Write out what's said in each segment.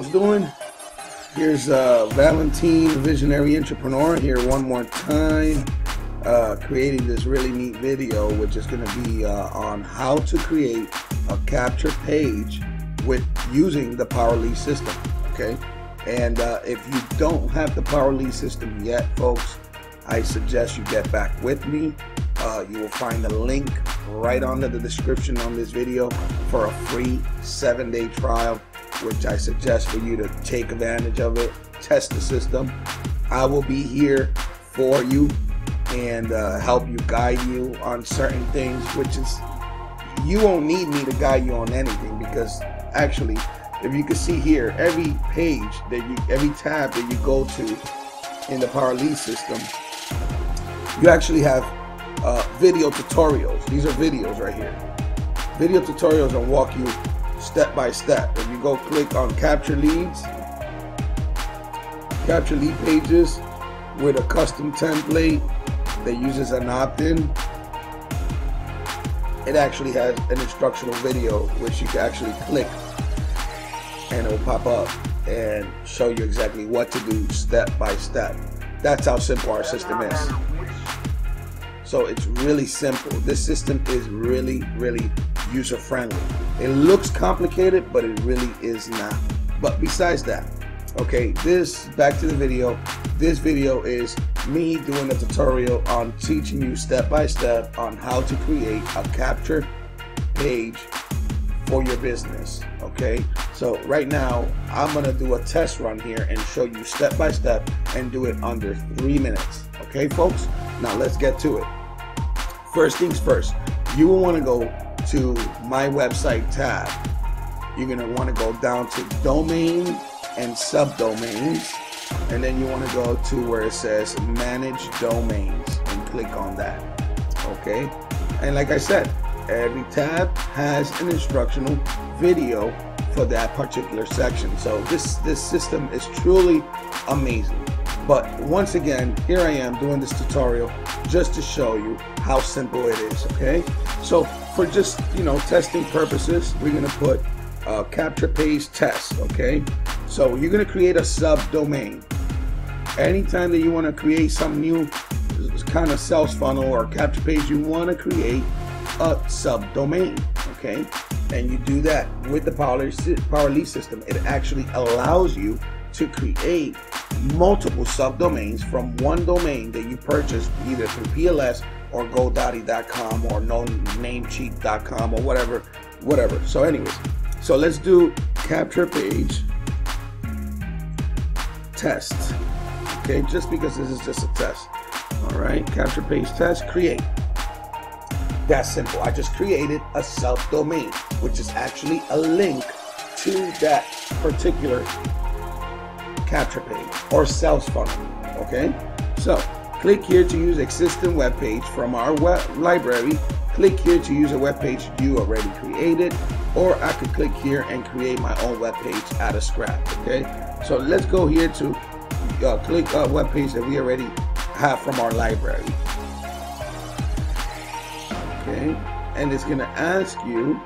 everyone's doing. Here's Valentin, Visionary Entrepreneur, here one more time, creating this really neat video, which is going to be on how to create a capture page with using the PLS system. Okay, and if you don't have the PLS system yet, folks, I suggest you get back with me. You will find a link right under the description on this video for a free 7-day trial, which I suggest for you to take advantage of it, test the system. I will be here for you and help you, guide you on certain things, which is, you won't need me to guide you on anything, because actually, if you can see here, every page that every tab that you go to in the PLS system, you actually have video tutorials. These are videos right here. Video tutorials will walk you step by step. If you go click on capture leads, capture lead pages with a custom template that uses an opt-in, it actually has an instructional video which you can actually click and it will pop up and show you exactly what to do step by step. That's how simple our system is. So it's really simple. This system is really user friendly. It looks complicated, but it really is not. But besides that, okay, back to the video. This video is me doing a tutorial on teaching you step by step on how to create a capture page for your business. Okay, so right now I'm gonna do a test run here and show you step by step and do it under 3 minutes. Okay, folks, now let's get to it. First things first, you will want to go to my website tab. You're going to want to go down to domain and subdomains, and then you want to go to where it says manage domains and click on that. Okay, and like I said, every tab has an instructional video for that particular section. So this system is truly amazing. But once again, here I am doing this tutorial just to show you how simple it is. Okay, so for just, testing purposes, we're going to put capture page test. Okay, so you're going to create a subdomain. Anytime that you want to create some new kind of sales funnel or capture page, you want to create a subdomain. Okay, and you do that with the PLS system. It actually allows you to create multiple subdomains from one domain that you purchased either through PLS or GoDaddy.com or NoNameCheap.com or whatever. So anyways, so let's do capture page test. Okay, just because this is just a test. All right, capture page test, create. That's simple. I just created a subdomain, which is actually a link to that particular capture page or sales funnel. Okay, so click here to use existing web page from our web library. Click here to use a web page you already created, or I could click here and create my own web page out of scratch. Okay, so let's go here to click a web page that we already have from our library. Okay, and it's gonna ask you,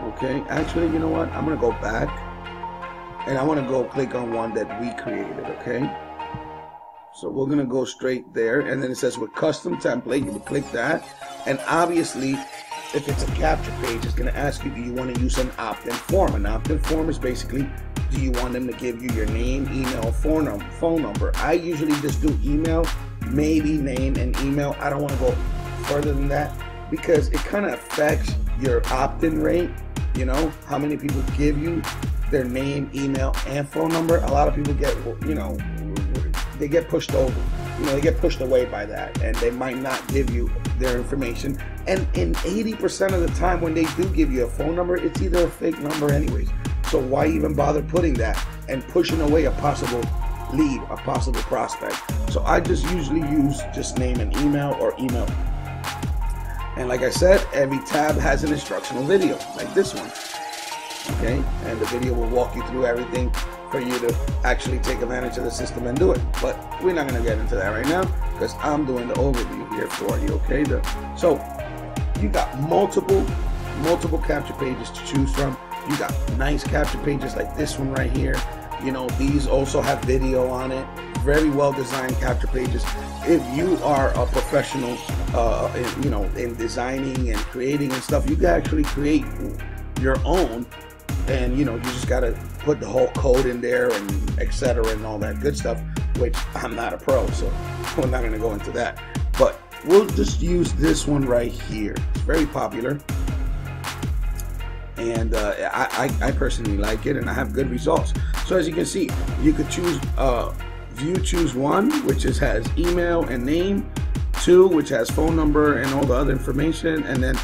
okay, actually, you know what, I'm gonna go back and I want to go click on one that we created. Okay, so we're gonna go straight there, and then it says with custom template. You would click that, and obviously if it's a capture page, it's gonna ask you, do you want to use an opt-in form? An opt-in form is basically, do you want them to give you your name, email, phone number? I usually just do email, maybe name and email. I don't want to go further than that because it kind of affects your opt-in rate. How many people give you their name, email, and phone number. A lot of people get, they get pushed over. They get pushed away by that, and they might not give you their information. And in 80% of the time, when they do give you a phone number, it's either a fake number anyways. So why even bother putting that and pushing away a possible lead, a possible prospect? So I just usually use just name and email, or email. And like I said, every tab has an instructional video like this one. Okay, and the video will walk you through everything for you to actually take advantage of the system and do it. But we're not going to get into that right now because I'm doing the overview here for you. Okay, so you got multiple capture pages to choose from. You got nice capture pages like this one right here. You know, these also have video on it. Very well designed capture pages. If you are a professional, you know, in designing and creating and stuff, you can actually create your own. And you know, you just gotta put the whole code in there and etc. and all that good stuff, which I'm not a pro, so we're not gonna go into that. But we'll just use this one right here. It's very popular, and I personally like it, and I have good results. So as you can see, you could choose choose 1, which has email and name, 2, which has phone number and all the other information, and then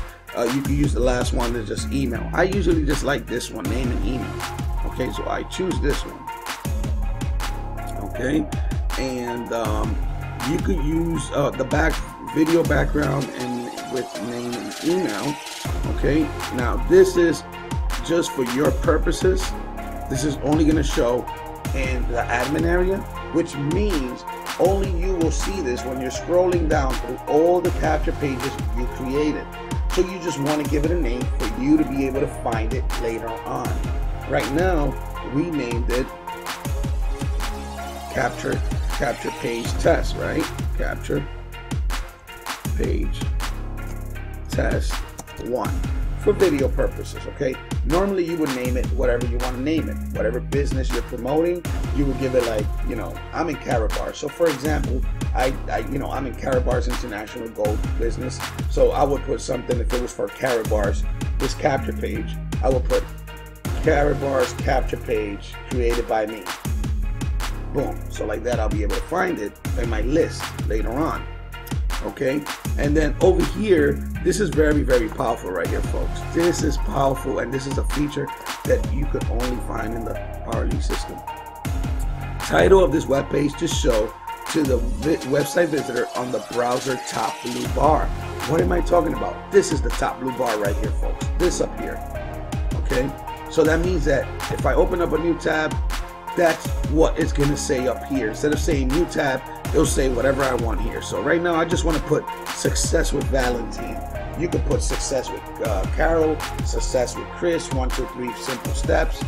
you can use the last one to just email. I usually just like this one, name and email. Okay, so I choose this one. Okay, and you could use the video background and with name and email. Okay, now this is just for your purposes. This is only going to show in the admin area, which means only you will see this when you're scrolling down through all the capture pages you created. So you just want to give it a name for you to be able to find it later on. Right now, we named it capture page test, right? Capture page test 1 for video purposes, okay? Normally you would name it whatever you want to name it. Whatever business you're promoting, you would give it like, you know, I'm in Carabar. So for example, you know, I'm in Carabar's International Gold business. So I would put something, if it was for Carabar's, this capture page, I would put Carabar's capture page created by me. Boom. So like that, I'll be able to find it in my list later on. Okay, and then over here, this is very, very powerful right here, folks. This is powerful, and this is a feature that you could only find in the PowerLead system. Title of this web page to show to the website visitor on the browser top blue bar. What am I talking about? This is the top blue bar right here, folks. This up here. Okay, so that means that if I open up a new tab, that's what it's going to say up here. Instead of saying new tab, it'll say whatever I want here. So right now I just want to put success with Valentin. You can put success with Carol, success with Chris, 1, 2, 3 simple steps,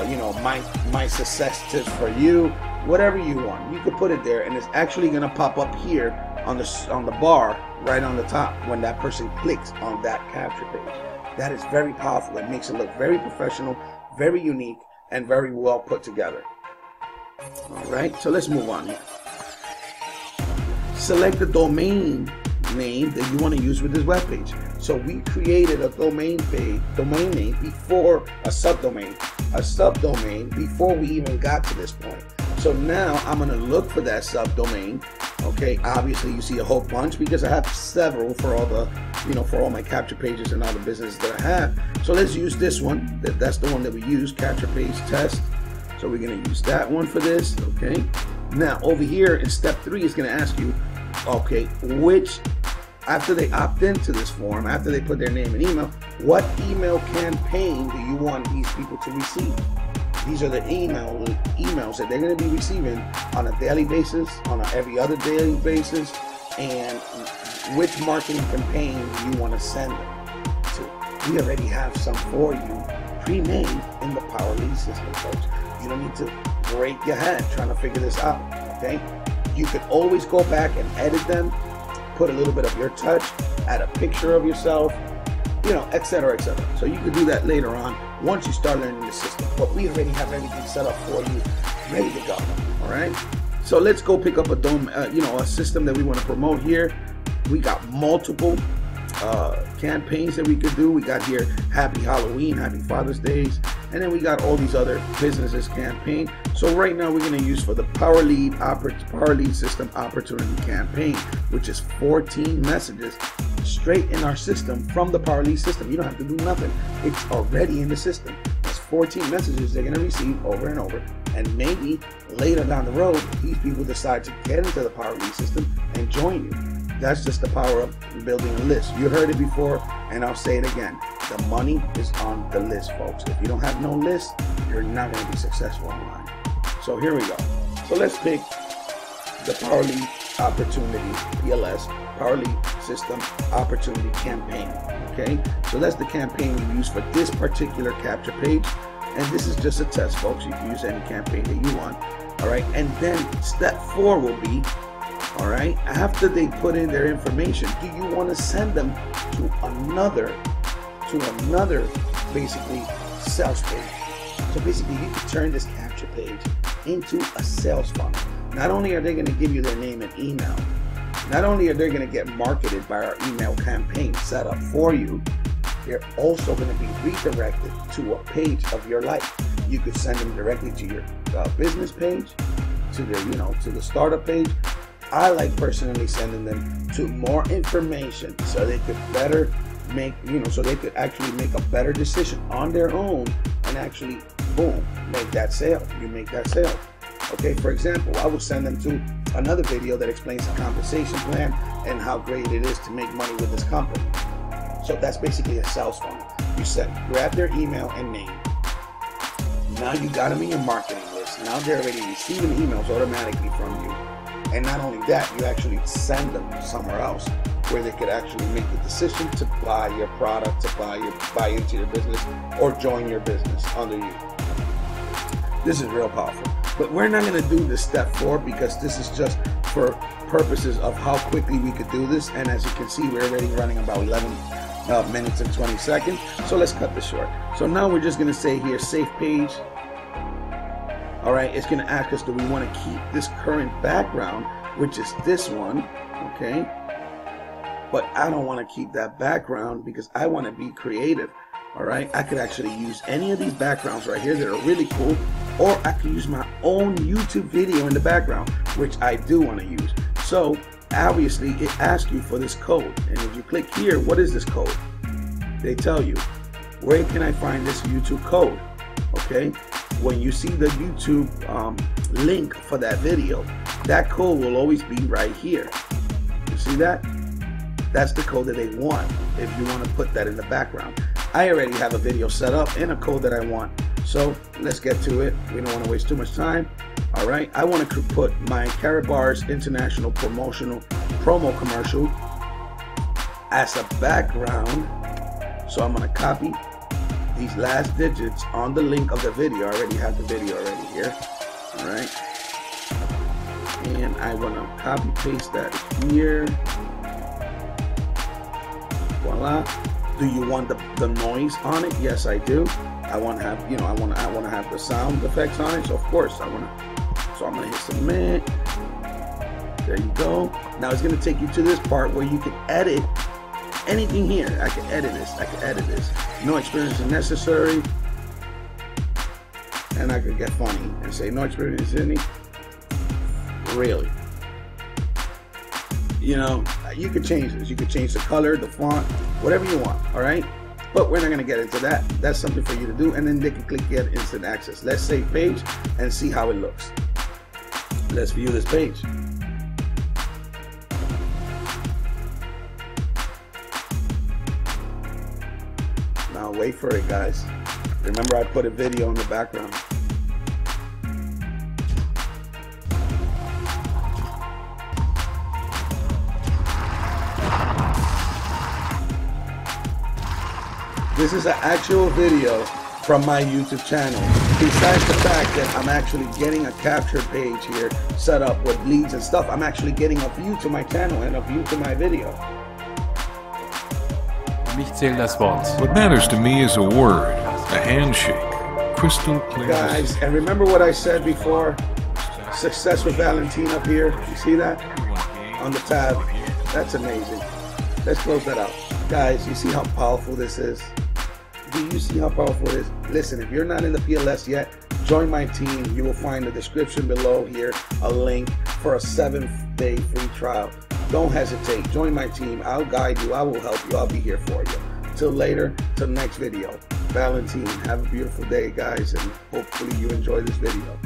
you know, my success tips for you, whatever you want. You can put it there, and it's actually going to pop up here on the bar right on the top when that person clicks on that capture page. That is very powerful. It makes it look very professional, very unique, and very well put together. All right, so let's move on here. Select the domain name that you want to use with this web page. So we created a domain name before a subdomain before we even got to this point. So now I'm going to look for that subdomain. Okay, obviously you see a whole bunch because I have several for all the, you know, for all my capture pages and all the businesses that I have. So let's use this one. That's the one that we use, capture page test. So we're going to use that one for this. Okay, now over here in step 3 is going to ask you, okay, which, after they opt into this form, after they put their name and email, what email campaign do you want these people to receive? These are the emails that they're going to be receiving on a daily basis, on a every other daily basis, and which marketing campaign do you want to send them to? We already have some for you pre-made in the PowerLead system, folks. You don't need to break your head trying to figure this out, okay? You could always go back and edit them, put a little bit of your touch, add a picture of yourself, you know, etc., etc. So you could do that later on once you start learning the system. But we already have everything set up for you, ready to go. All right. So let's go pick up a system that we want to promote here. We got multiple campaigns that we could do. We got here Happy Halloween, Happy Father's Days, and then we got all these other businesses campaign. So right now we're going to use for the PowerLead system opportunity campaign, which is 14 messages straight in our system from the PowerLead system. You don't have to do nothing. It's already in the system. It's 14 messages they're going to receive over and over, and maybe later down the road these people decide to get into the PowerLead system and join you. That's just the power of building a list. You heard it before, and I'll say it again. The money is on the list, folks. If you don't have no list, you're not going to be successful online. So here we go. So let's pick the PowerLead Opportunity PLS PowerLead System Opportunity Campaign. Okay, so that's the campaign we use for this particular capture page, and this is just a test, folks. You can use any campaign that you want. All right, and then step 4 will be, all right, after they put in their information, do you want to send them to another basically sales page? So basically you can turn this capture page into a sales funnel. Not only are they going to give you their name and email, not only are they going to get marketed by our email campaign set up for you, they're also going to be redirected to a page of your life. You could send them directly to your business page, to the to the startup page. I like personally sending them to more information so they could better make so they could actually make a better decision on their own and actually boom, make that sale. You make that sale. Okay, for example, I would send them to another video that explains the compensation plan and how great it is to make money with this company. So that's basically a sales funnel. You grab their email and name. Now you got them in your marketing list. Now they're already receiving emails automatically from you. And not only that, you actually send them somewhere else where they could actually make the decision to buy your product, to buy into your business, or join your business under you. This is real powerful. But we're not going to do this step 4 because this is just for purposes of how quickly we could do this. And as you can see, we're already running about 11 minutes and 20 seconds. So let's cut this short. So now we're just going to say here, save page. All right, it's going to ask us, do we want to keep this current background, which is this one, okay? But I don't want to keep that background because I want to be creative. All right, I could actually use any of these backgrounds right here that are really cool, or I can use my own YouTube video in the background, which I do want to use. So obviously it asks you for this code, and if you click here, what is this code? They tell you, where can I find this YouTube code? Okay, when you see the YouTube link for that video, that code will always be right here. You see that? That's the code that they want if you want to put that in the background. I already have a video set up and a code that I want. So let's get to it. We don't want to waste too much time. All right, I want to put my Karatbars International promo commercial as a background. So I'm going to copy these last digits on the link of the video. I already have the video already here. All right, and I want to copy paste that here. Voila. Do you want the noise on it? Yes, I do. I want to have, I want to have the sound effects on it. So of course I want to. So I'm going to hit submit. There you go. Now it's going to take you to this part where you can edit anything here. I can edit this. I can edit this. No experience is necessary. And I could get funny and say no experience in it. Really. You could change this. You could change the color, the font, whatever you want, all right? But we're not going to get into that. That's something for you to do, and then they can click get instant access. Let's save page and see how it looks. Let's view this page. Now wait for it, guys. Remember, I put a video in the background. This is an actual video from my YouTube channel. Besides the fact that I'm actually getting a capture page here set up with leads and stuff, I'm actually getting a view to my channel and a view to my video. What matters to me is a word, a handshake, crystal clear. Guys, and remember what I said before? Success with Valentin up here. You see that? On the tab. That's amazing. Let's close that out. Guys, you see how powerful this is? Do you see how powerful it is? Listen, if you're not in the PLS yet, join my team. You will find in the description below here a link for a 7-day free trial. Don't hesitate. Join my team. I'll guide you. I will help you. I'll be here for you. Till later, till next video. Valentin, have a beautiful day, guys, and hopefully you enjoy this video.